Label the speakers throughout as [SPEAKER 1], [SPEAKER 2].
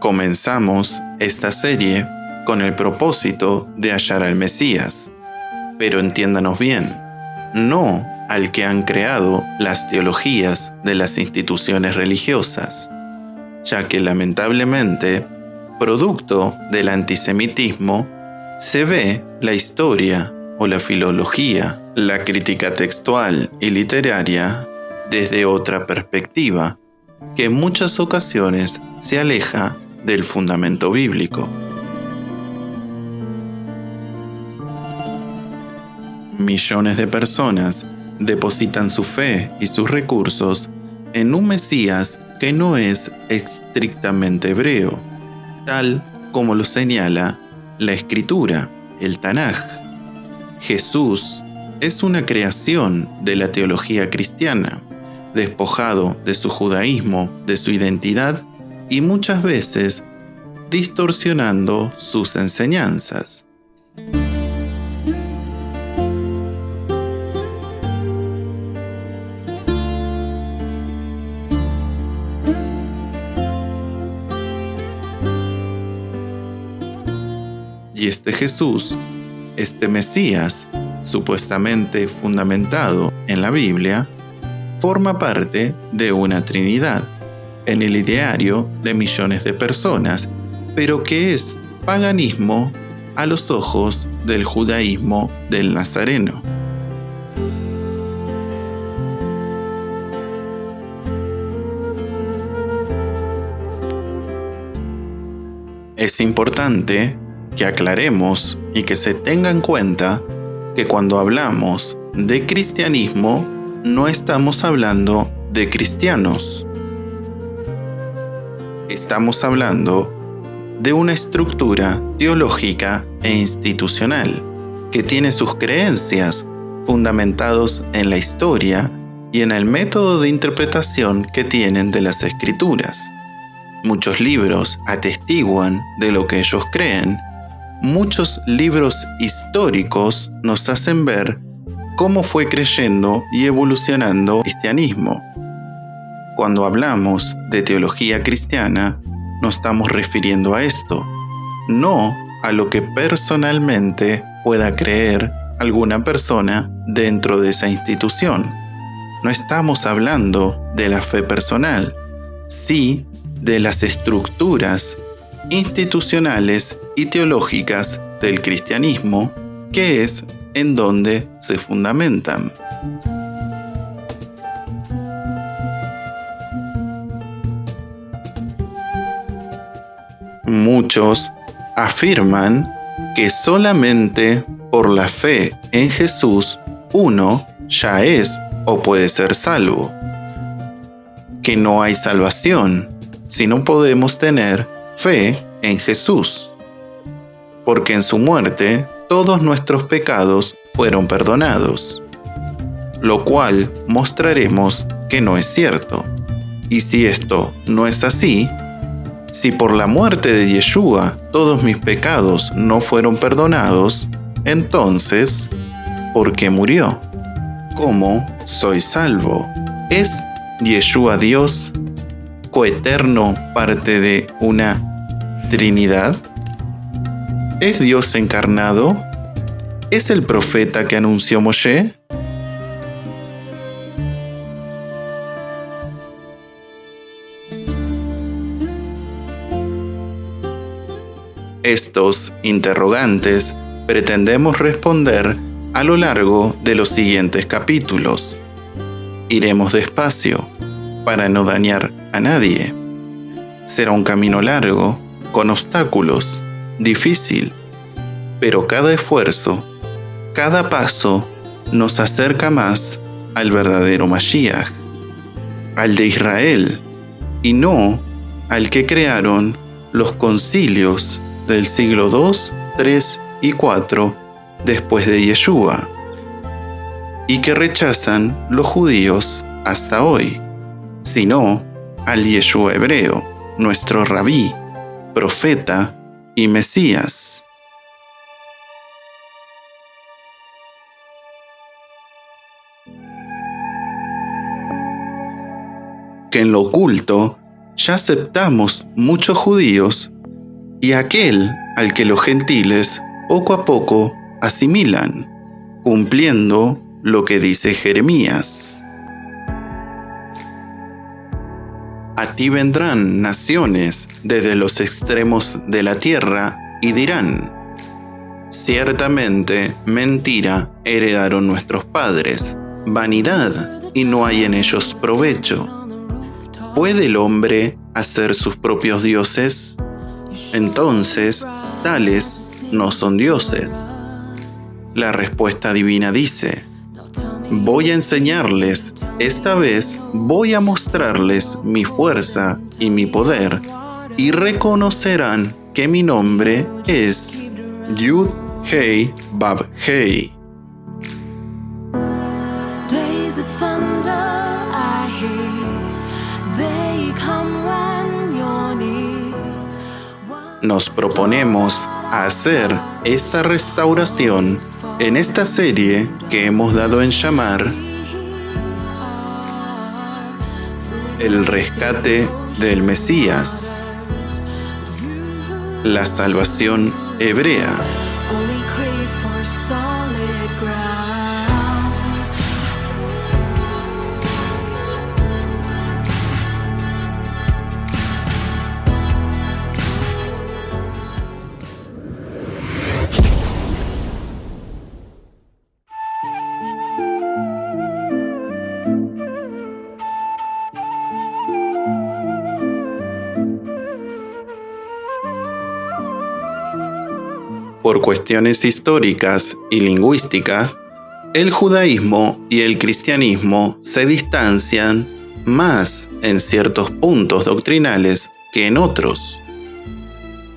[SPEAKER 1] Comenzamos esta serie con el propósito de hallar al Mesías, pero entiéndanos bien, no al que han creado las teologías de las instituciones religiosas, ya que lamentablemente, producto del antisemitismo, se ve la historia o la filología, la crítica textual y literaria desde otra perspectiva, que en muchas ocasiones se aleja del fundamento bíblico. Millones de personas depositan su fe y sus recursos en un Mesías que no es estrictamente hebreo, tal como lo señala la Escritura, el Tanaj. Jesús es una creación de la teología cristiana, despojado de su judaísmo, de su identidad y muchas veces distorsionando sus enseñanzas. Y este Jesús, este Mesías, supuestamente fundamentado en la Biblia, forma parte de una Trinidad, en el ideario de millones de personas, pero que es paganismo a los ojos del judaísmo del Nazareno. Es importante que aclaremos y que se tenga en cuenta que cuando hablamos de cristianismo no estamos hablando de cristianos. Estamos hablando de una estructura teológica e institucional que tiene sus creencias fundamentados en la historia y en el método de interpretación que tienen de las Escrituras. Muchos libros atestiguan de lo que ellos creen. Muchos libros históricos nos hacen ver cómo fue creyendo y evolucionando el cristianismo. Cuando hablamos de teología cristiana, nos estamos refiriendo a esto, no a lo que personalmente pueda creer alguna persona dentro de esa institución. No estamos hablando de la fe personal, sí de las estructuras institucionales y teológicas del cristianismo, que es en donde se fundamentan. Muchos afirman que solamente por la fe en Jesús uno ya es o puede ser salvo, que no hay salvación si no podemos tener fe en Jesús, porque en su muerte todos nuestros pecados fueron perdonados, lo cual mostraremos que no es cierto. Y si esto no es así, si por la muerte de Yeshua todos mis pecados no fueron perdonados, entonces, ¿por qué murió? ¿Cómo soy salvo? ¿Es Yeshua Dios, coeterno, parte de una Trinidad? ¿Es Dios encarnado? ¿Es el profeta que anunció Moshe? Estos interrogantes pretendemos responder a lo largo de los siguientes capítulos. Iremos despacio, para no dañar a nadie. Será un camino largo, con obstáculos, difícil, pero cada esfuerzo, cada paso nos acerca más al verdadero Mashiach, al de Israel, y no al que crearon los concilios del siglo II, III y IV después de Yeshua, y que rechazan los judíos hasta hoy, sino al Yeshua hebreo, nuestro rabí, profeta y Mesías. Que en lo oculto ya aceptamos muchos judíos y aquel al que los gentiles poco a poco asimilan, cumpliendo lo que dice Jeremías. A ti vendrán naciones desde los extremos de la tierra y dirán: ciertamente mentira heredaron nuestros padres, vanidad, y no hay en ellos provecho. ¿Puede el hombre hacer sus propios dioses? Entonces, tales no son dioses. La respuesta divina dice: voy a enseñarles, esta vez voy a mostrarles mi fuerza y mi poder, y reconocerán que mi nombre es Yud Hei Bab Hei. Nos proponemos hacer esta restauración en esta serie que hemos dado en llamar El rescate del Mesías, la salvación hebrea. Por cuestiones históricas y lingüísticas, el judaísmo y el cristianismo se distancian más en ciertos puntos doctrinales que en otros.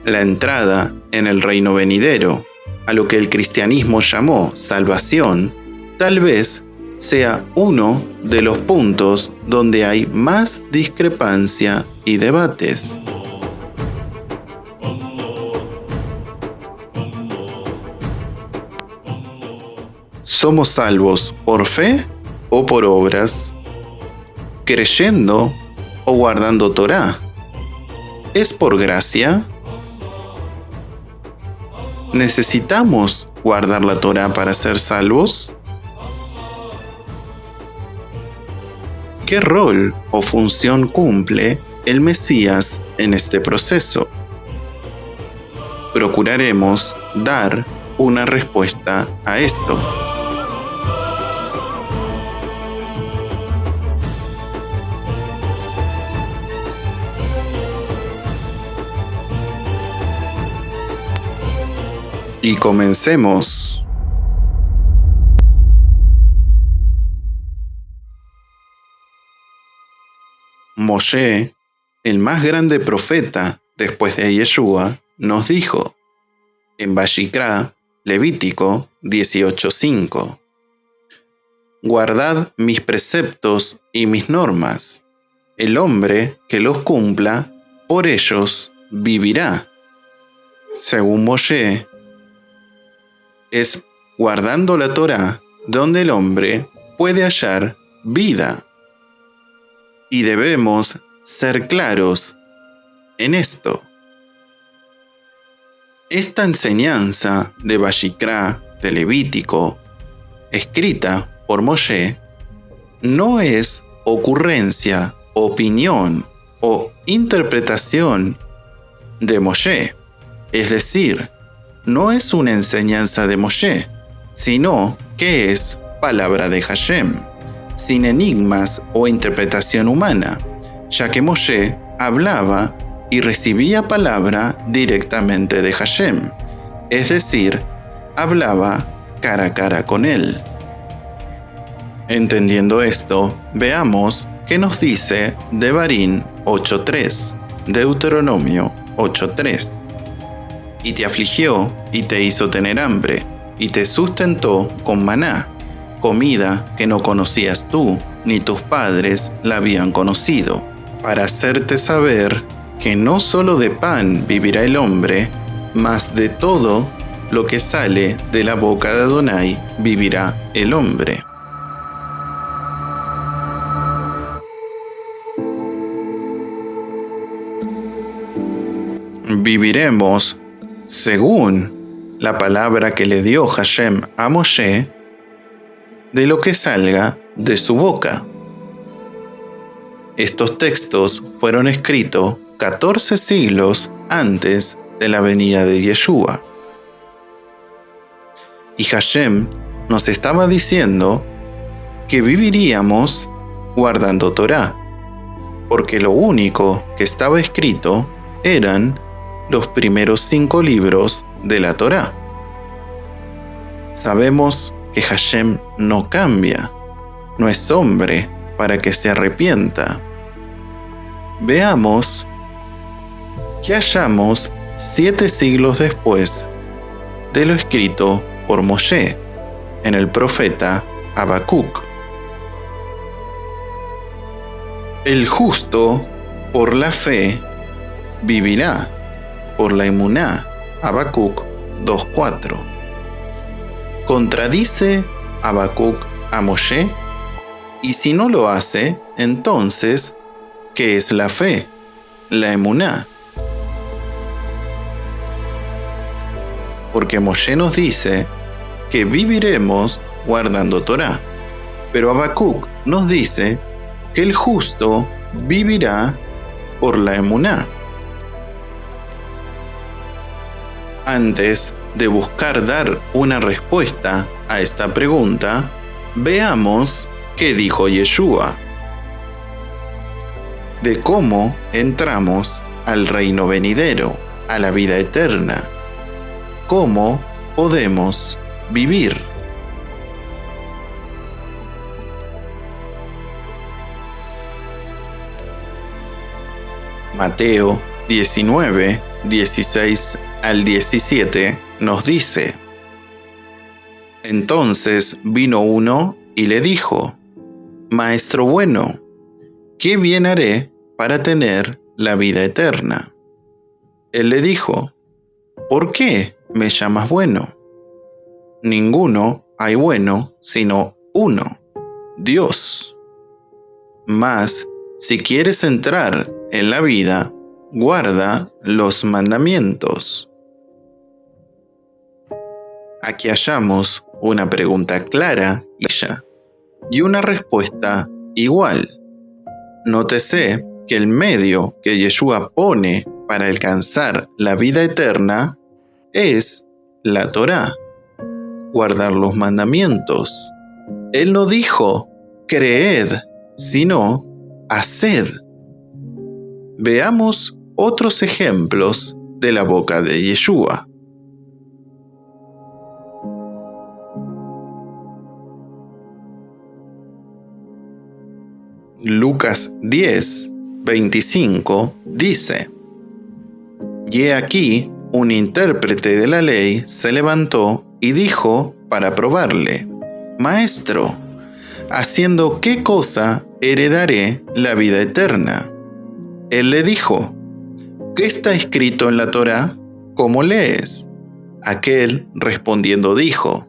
[SPEAKER 1] La entrada en el reino venidero, a lo que el cristianismo llamó salvación, tal vez sea uno de los puntos donde hay más discrepancia y debates. ¿Somos salvos por fe o por obras? ¿Creyendo o guardando Torá? ¿Es por gracia? ¿Necesitamos guardar la Torá para ser salvos? ¿Qué rol o función cumple el Mesías en este proceso? Procuraremos dar una respuesta a esto. Y comencemos. Moshe, el más grande profeta después de Yeshua, nos dijo en Vayikra, Levítico 18:5: guardad mis preceptos y mis normas. El hombre que los cumpla, por ellos vivirá. Según Moshe, es guardando la Torá donde el hombre puede hallar vida. Y debemos ser claros en esto. Esta enseñanza de Vayikra, de Levítico, escrita por Moshe, no es ocurrencia, opinión o interpretación de Moshe. Es decir, no es una enseñanza de Moshe, sino que es palabra de Hashem, sin enigmas o interpretación humana, ya que Moshe hablaba y recibía palabra directamente de Hashem, es decir, hablaba cara a cara con él. Entendiendo esto, veamos qué nos dice Devarim 8:3, Deuteronomio 8:3. Y te afligió y te hizo tener hambre, y te sustentó con maná, comida que no conocías tú, ni tus padres la habían conocido, para hacerte saber que no solo de pan vivirá el hombre, mas de todo lo que sale de la boca de Adonai vivirá el hombre. viviremos según la palabra que le dio Hashem a Moshe, de lo que salga de su boca. Estos textos fueron escritos 14 siglos antes de la venida de Yeshua. Y Hashem nos estaba diciendo que viviríamos guardando Torá, porque lo único que estaba escrito eran los primeros 5 libros de la Torá. Sabemos que Hashem no cambia, no es hombre para que se arrepienta. Veamos que hallamos 7 siglos después de lo escrito por Moshe en el profeta Habacuc. El justo por la fe vivirá, por la emuná. Habacuc 2:4. ¿Contradice Habacuc a Moshe? Y si no lo hace, entonces, ¿qué es la fe? La emuná. Porque Moshe nos dice que viviremos guardando Torá, pero Habacuc nos dice que el justo vivirá por la emuná. Antes de buscar dar una respuesta a esta pregunta, veamos qué dijo Yeshua de cómo entramos al reino venidero, a la vida eterna. ¿Cómo podemos vivir? Mateo 19, 16 al 17 nos dice: Entonces vino uno y le dijo: Maestro bueno, ¿qué bien haré para tener la vida eterna? Él le dijo: ¿Por qué me llamas bueno? Ninguno hay bueno sino uno, Dios. Mas, si quieres entrar en la vida, guarda los mandamientos. Aquí hallamos una pregunta clara y una respuesta igual. Nótese que el medio que Yeshua pone para alcanzar la vida eterna es la Torá, guardar los mandamientos. Él no dijo creed, sino haced. Veamos otros ejemplos de la boca de Yeshua. Lucas 10, 25 dice: Y he aquí, un intérprete de la ley se levantó y dijo para probarle: Maestro, ¿haciendo qué cosa heredaré la vida eterna? Él le dijo: ¿Qué está escrito en la Torá? ¿Cómo lees? Aquel respondiendo dijo: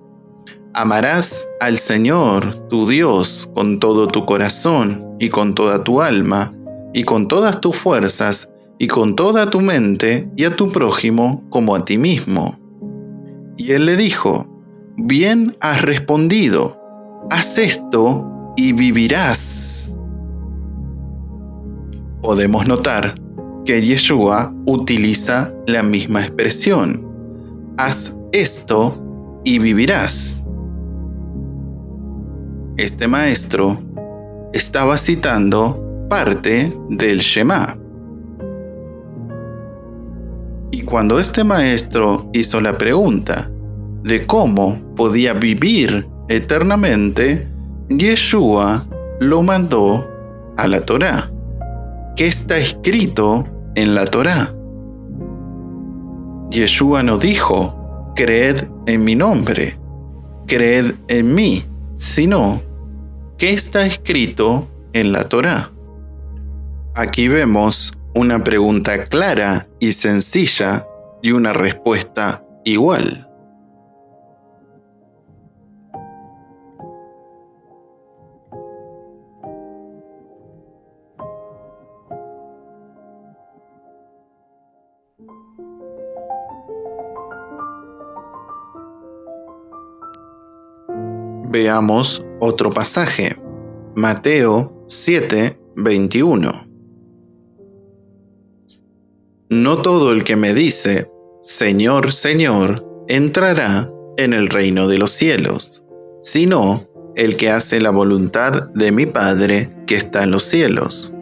[SPEAKER 1] Amarás al Señor, tu Dios, con todo tu corazón, y con toda tu alma, y con todas tus fuerzas, y con toda tu mente, y a tu prójimo como a ti mismo. Y él le dijo: Bien has respondido, haz esto y vivirás. Podemos notar que Yeshua utiliza la misma expresión: haz esto y vivirás. Este maestro estaba citando parte del Shema. Y cuando este maestro hizo la pregunta de cómo podía vivir eternamente, Yeshua lo mandó a la Torá. ¿Qué está escrito en la Torá? Yeshua no dijo: creed en mi nombre, creed en mí, sino: ¿qué está escrito en la Torá? Aquí vemos una pregunta clara y sencilla y una respuesta igual. Veamos otro pasaje. Mateo 7:21. No todo el que me dice, Señor, Señor, entrará en el reino de los cielos, sino el que hace la voluntad de mi Padre que está en los cielos.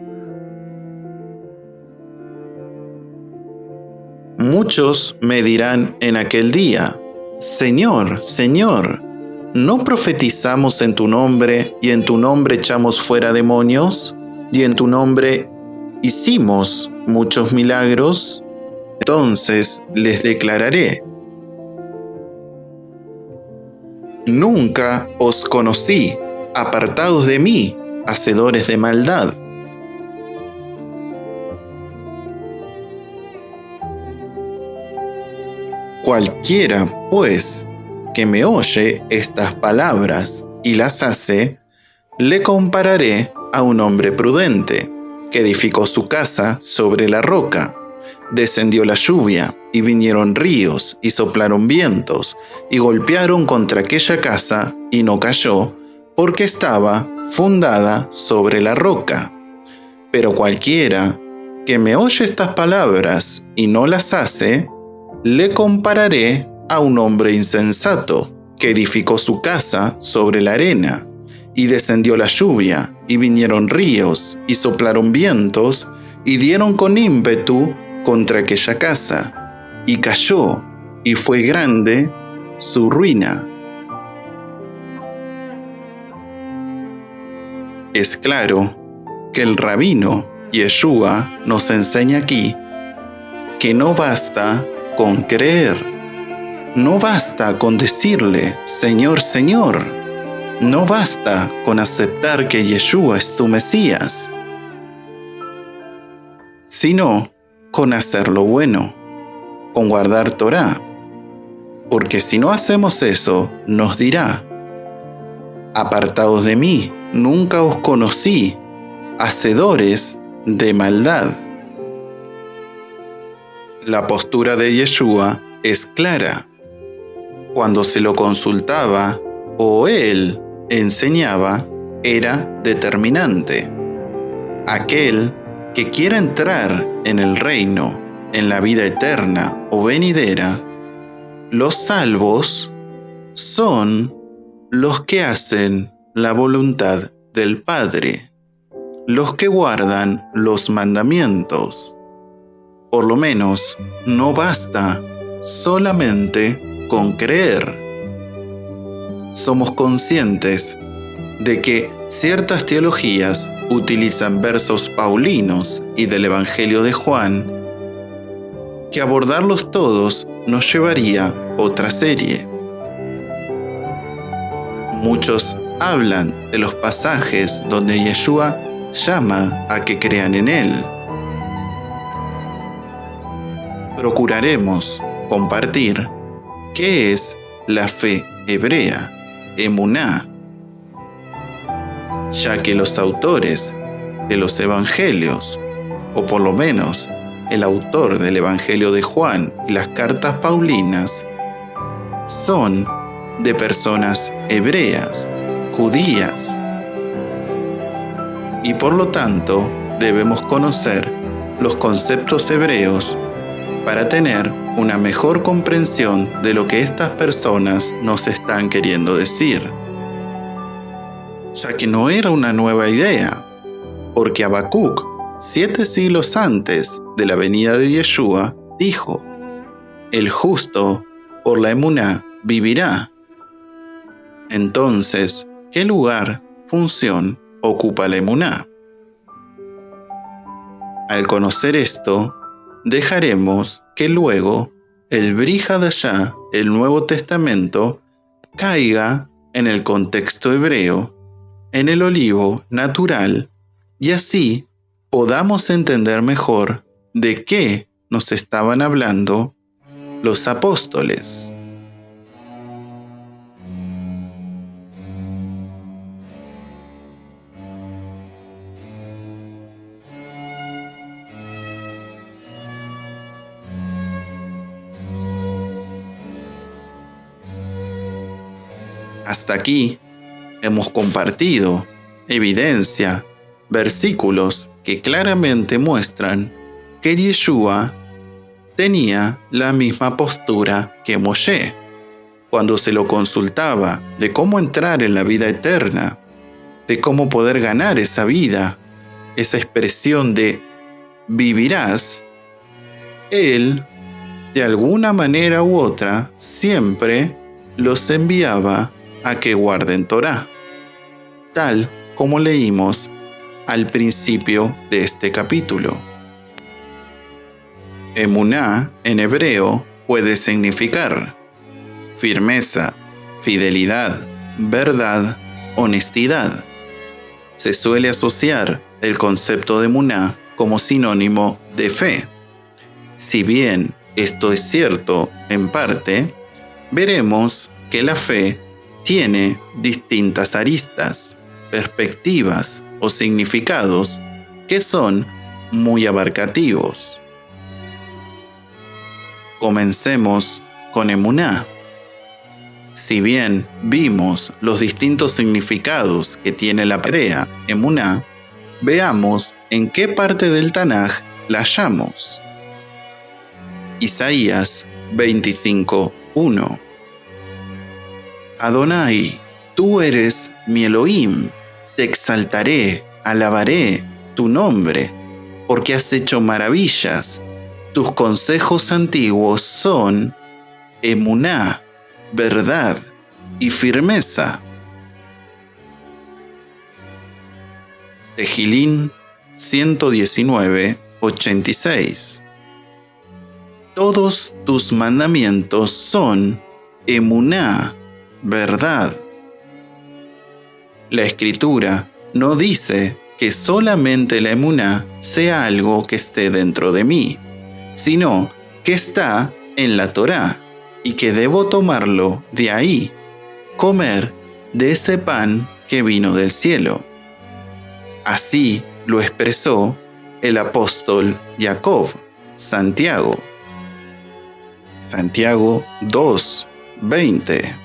[SPEAKER 1] Muchos me dirán en aquel día, Señor, Señor, ¿no profetizamos en tu nombre y en tu nombre echamos fuera demonios y en tu nombre hicimos muchos milagros? Entonces les declararé, nunca os conocí, apartados de mí, hacedores de maldad. Cualquiera, pues, que me oye estas palabras y las hace, le compararé a un hombre prudente, que edificó su casa sobre la roca. Descendió la lluvia, y vinieron ríos, y soplaron vientos, y golpearon contra aquella casa, y no cayó, porque estaba fundada sobre la roca. Pero cualquiera que me oye estas palabras y no las hace, le compararé a un hombre insensato, que edificó su casa sobre la arena. Y descendió la lluvia, y vinieron ríos, y soplaron vientos, y dieron con ímpetu contra aquella casa, y cayó, y fue grande su ruina. Es claro que el rabino Yeshua nos enseña aquí que no basta con creer, no basta con decirle, Señor, Señor, no basta con aceptar que Yeshua es tu Mesías, sino con hacer lo bueno, con guardar Torá, porque si no hacemos eso, nos dirá, apartados de mí, nunca os conocí, hacedores de maldad. La postura de Yeshua es clara. Cuando se lo consultaba o él enseñaba, era determinante. Aquel que quiera entrar en el reino, en la vida eterna o venidera, los salvos son los que hacen la voluntad del Padre, los que guardan los mandamientos. Por lo menos, no basta solamente con creer. Somos conscientes de que ciertas teologías utilizan versos paulinos y del Evangelio de Juan, que abordarlos todos nos llevaría a otra serie. Muchos hablan de los pasajes donde Yeshua llama a que crean en Él. Procuraremos compartir qué es la fe hebrea, emuná, ya que los autores de los evangelios, o por lo menos el autor del Evangelio de Juan y las cartas paulinas, son de personas hebreas, judías, y por lo tanto debemos conocer los conceptos hebreos para tener una mejor comprensión de lo que estas personas nos están queriendo decir, ya que no era una nueva idea, porque Habacuc, 7 siglos antes de la venida de Yeshua, dijo, el justo por la emuná vivirá. Entonces, ¿qué lugar, función ocupa la emuná? Al conocer esto, dejaremos que luego el Brit Hadashah, el Nuevo Testamento, caiga en el contexto hebreo, en el olivo natural, y así podamos entender mejor de qué nos estaban hablando los apóstoles. Hasta aquí hemos compartido evidencia, versículos que claramente muestran que Yeshua tenía la misma postura que Moshe. Cuando se lo consultaba de cómo entrar en la vida eterna, de cómo poder ganar esa vida, esa expresión de vivirás, él, de alguna manera u otra, siempre los enviaba a que guarden Torá, tal como leímos al principio de este capítulo. Emuná en hebreo puede significar firmeza, fidelidad, verdad, honestidad. Se suele asociar el concepto de emuná como sinónimo de fe. Si bien esto es cierto en parte, veremos que la fe tiene distintas aristas, perspectivas o significados que son muy abarcativos. Comencemos con emuná. Si bien vimos los distintos significados que tiene la palabra emuná, veamos en qué parte del Tanaj la hallamos. Isaías 25:1. Adonai, tú eres mi Elohim, te exaltaré, alabaré tu nombre, porque has hecho maravillas. Tus consejos antiguos son emuná, verdad y firmeza. Tehilín 119:86. Todos tus mandamientos son emuná, verdad. La Escritura no dice que solamente la emuná sea algo que esté dentro de mí, sino que está en la Torá y que debo tomarlo de ahí, comer de ese pan que vino del cielo. Así lo expresó el apóstol Jacob, Santiago. Santiago 2:20.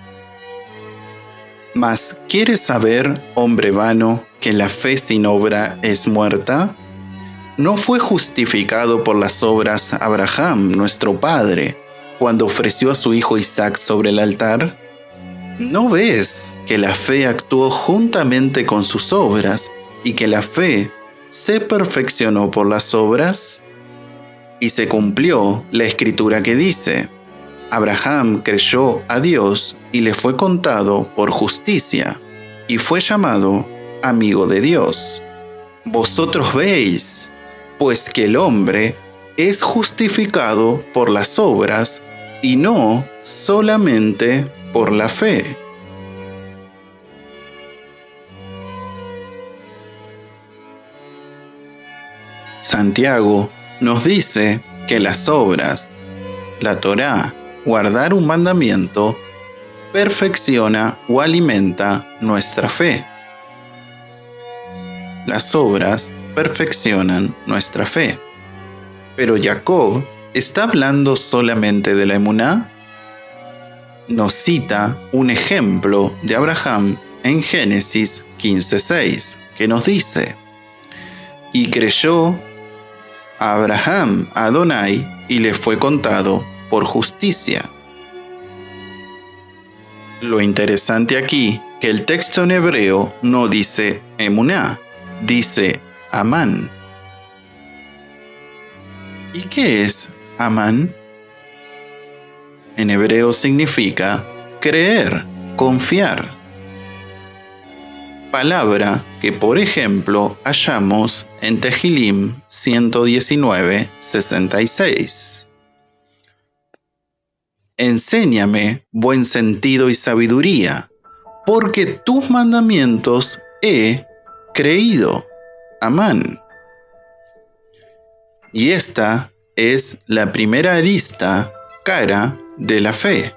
[SPEAKER 1] Mas, ¿quieres saber, hombre vano, que la fe sin obra es muerta? ¿No fue justificado por las obras Abraham, nuestro padre, cuando ofreció a su hijo Isaac sobre el altar? ¿No ves que la fe actuó juntamente con sus obras y que la fe se perfeccionó por las obras? Y se cumplió la escritura que dice: Abraham creyó a Dios y le fue contado por justicia, y fue llamado amigo de Dios. Vosotros veis, pues, que el hombre es justificado por las obras y no solamente por la fe. Santiago nos dice que las obras, la Torá, guardar un mandamiento, perfecciona o alimenta nuestra fe. Las obras perfeccionan nuestra fe. Pero Jacob, ¿está hablando solamente de la emuná? Nos cita un ejemplo de Abraham en Génesis 15:6, que nos dice: y creyó Abraham a Adonai y le fue contado por justicia. Lo interesante aquí que el texto en hebreo no dice emuná, dice amán. ¿Y qué es amán? En hebreo significa creer, confiar. Palabra que, por ejemplo, hallamos en Tehilín 119:66. Enséñame buen sentido y sabiduría, porque tus mandamientos he creído. Amán. Y esta es la primera arista, cara de la fe,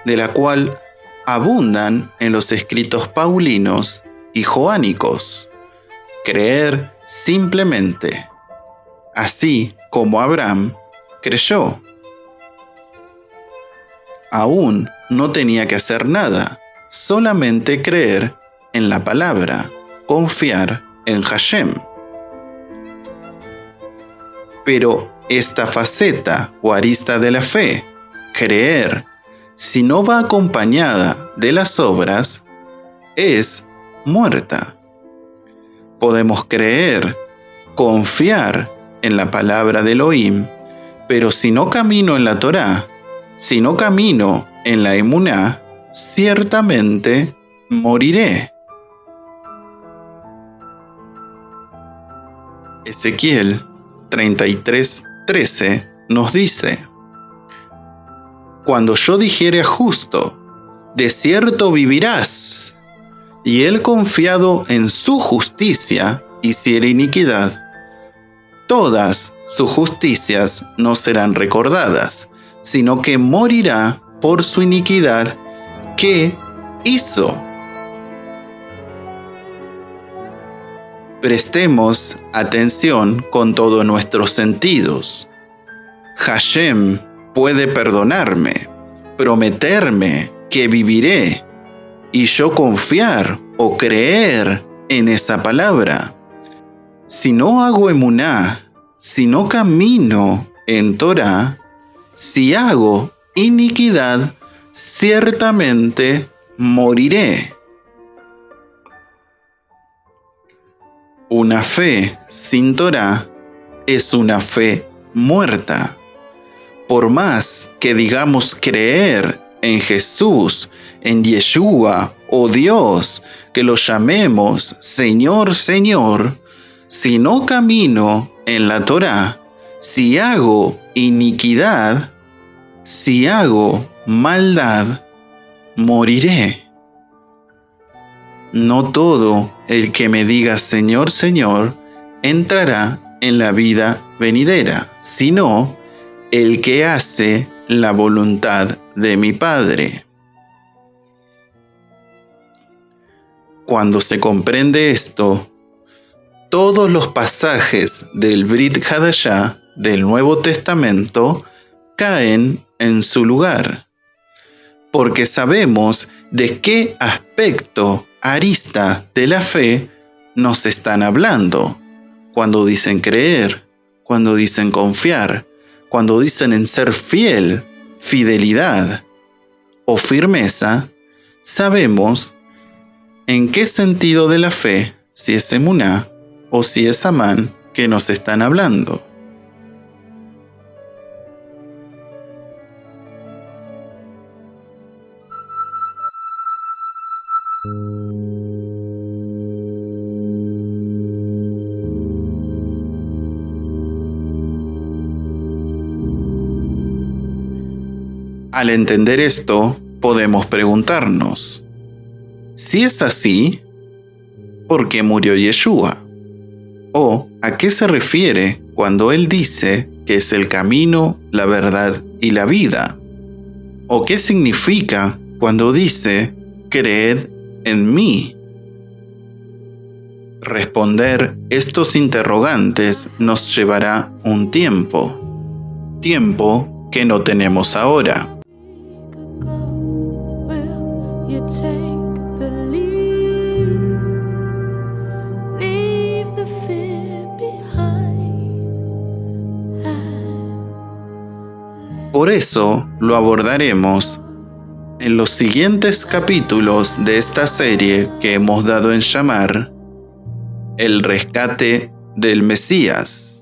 [SPEAKER 1] de la cual abundan en los escritos paulinos y joánicos. Creer simplemente, así como Abraham creyó. Aún no tenía que hacer nada, solamente creer en la palabra, confiar en Hashem. Pero esta faceta o arista de la fe, creer, si no va acompañada de las obras, es muerta. Podemos creer, confiar en la palabra de Elohim, pero si no camino en la Torá, si no camino en la Emuná, ciertamente moriré. Ezequiel 33:13 nos dice: Cuando yo dijere a justo, de cierto vivirás, y él confiado en su justicia hiciere iniquidad, todas sus justicias no serán recordadas, sino que morirá por su iniquidad que hizo. Prestemos atención con todos nuestros sentidos. Hashem puede perdonarme, prometerme que viviré, y yo confiar o creer en esa palabra. Si no hago emuná, si no camino en Torá, si hago iniquidad, ciertamente moriré. Una fe sin Torá es una fe muerta. Por más que digamos creer en Jesús, en Yeshua o Dios, que lo llamemos Señor, Señor, si no camino en la Torá, si hago iniquidad, si hago maldad, moriré. No todo el que me diga Señor, Señor, entrará en la vida venidera, sino el que hace la voluntad de mi Padre. Cuando se comprende esto, todos los pasajes del Brit Hadashah, del Nuevo Testamento, caen en su lugar, porque sabemos de qué aspecto, arista de la fe nos están hablando, cuando dicen creer, cuando dicen confiar, cuando dicen en ser fiel, fidelidad o firmeza. Sabemos en qué sentido de la fe, si es emuná o si es amán, que nos están hablando. Al entender esto, podemos preguntarnos, si es así, ¿por qué murió Yeshua? ¿O a qué se refiere cuando él dice que es el camino, la verdad y la vida? ¿O qué significa cuando dice, creed en mí? Responder estos interrogantes nos llevará un tiempo que no tenemos ahora. Por eso lo abordaremos en los siguientes capítulos de esta serie que hemos dado en llamar El rescate del Mesías.